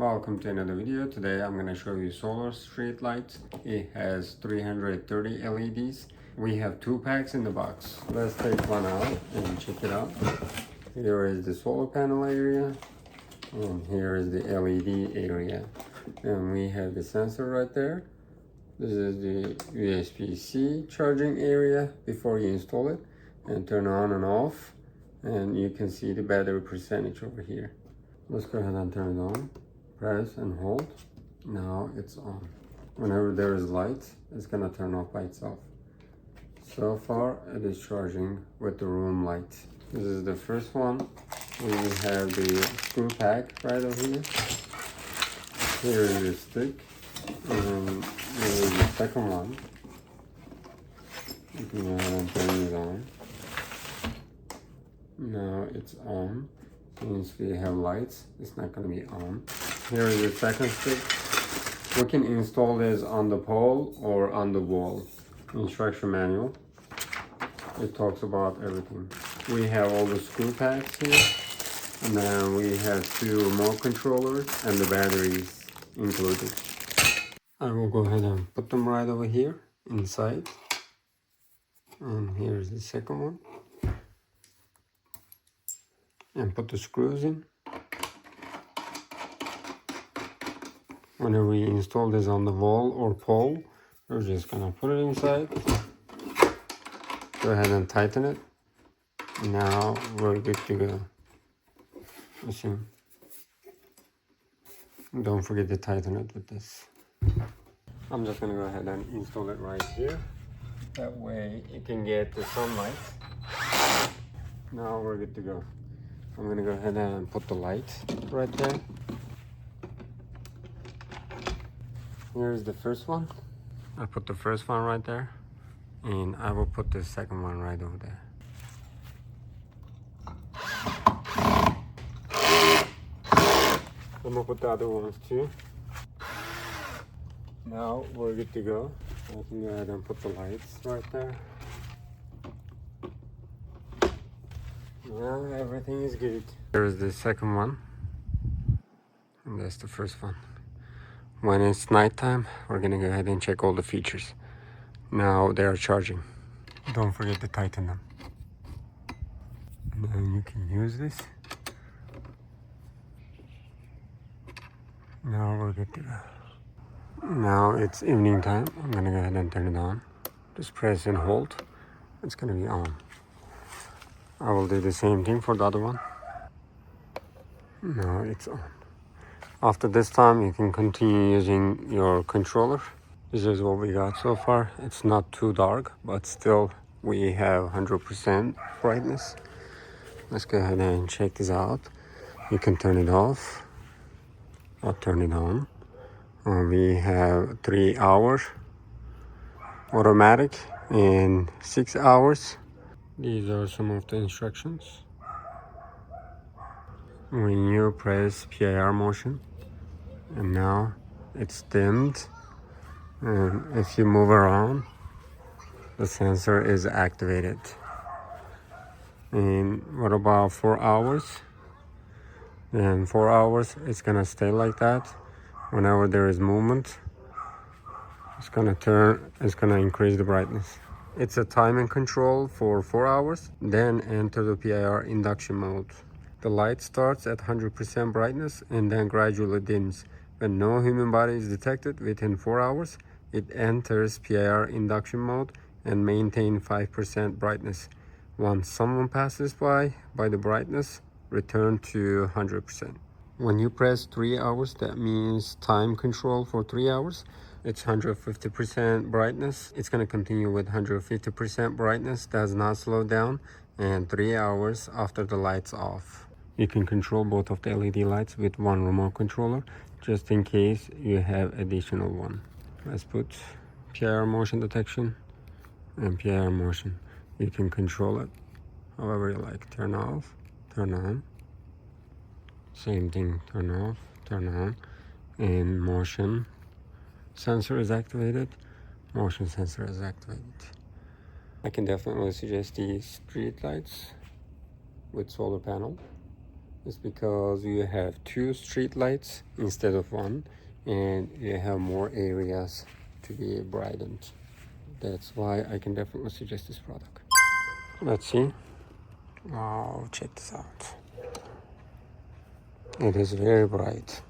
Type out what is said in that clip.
Welcome to another video. Today I'm going to show you solar street lights. It has 330 LEDs. We have 2 packs in the box. Let's take one out and check it out. Here is the solar panel area and here is the LED area. And we have the sensor right there. This is the USB-C charging area before you install it and turn on and off. And you can see the battery percentage over here. Let's go ahead and turn it on. Press and hold. Now it's on. Whenever there is light, it's gonna turn off by itself. So far, it is charging with the room light. This is the first one. We have the screw pack right over here. Here is the stick. And here is the second one. You can go ahead and turn it on. Now it's on. Since we have lights, it's not going to be on. Here is the second stick. We can install this on the pole or on the wall. Instruction manual. It talks about everything. We have all the screw packs here. And then we have 2 remote controllers and the batteries included. I will go ahead and put them right over here inside. And here's the second one. And put the screws in. Whenever we install this on the wall or pole, we're just gonna put it inside. Go ahead and tighten it. Now we're good to go. Let's see. Don't forget to tighten it with this. I'm just gonna go ahead and install it right here. That way it can get the sunlight. Now we're good to go. I'm gonna go ahead and put the light right there. Here's the first one. I put the first one right there, and I will put the second one right over there. I'm gonna put the other ones too. Now we're good to go. I can go ahead and put the lights right there. Well, everything is good. Here's the second one. And that's the first one. When it's nighttime, we're gonna go ahead and check all the features. Now they are charging. Don't forget to tighten them. And then you can use this. Now we're good to go. Now it's evening time. I'm gonna go ahead and turn it on. Just press and hold. It's gonna be on. I will do the same thing for the other one. Now it's on. After this time, you can continue using your controller. This is what we got so far. It's not too dark, but still we have 100% brightness. Let's go ahead and check this out. You can turn it off or turn it on. We have 3 hours automatic and 6 hours. These are some of the instructions. When you press PIR motion, and now it's dimmed, and if you move around, the sensor is activated. And what about 4 hours? And 4 hours, it's gonna stay like that. Whenever there is movement, it's gonna increase the brightness. It's a timing control for 4 hours, then enter the PIR induction mode. The light starts at 100% brightness and then gradually dims. When no human body is detected within 4 hours, it enters PIR induction mode and maintain 5% brightness. Once someone passes by the brightness, return to 100%. When you press 3 hours, that means time control for 3 hours. It's 150% brightness. It's going to continue with 150% brightness. Does not slow down. And 3 hours after the lights off. You can control both of the LED lights with one remote controller, just in case you have additional one. Let's put PIR motion detection and PIR motion. You can control it however you like. Turn off, turn on. Same thing, turn off, turn on. And motion sensor is activated. Motion sensor is activated. I can definitely suggest these street lights with solar panel. is because you have 2 street lights instead of 1, and you have more areas to be brightened. That's why I can definitely suggest this product. Let's see. Oh, check this out. It is very bright.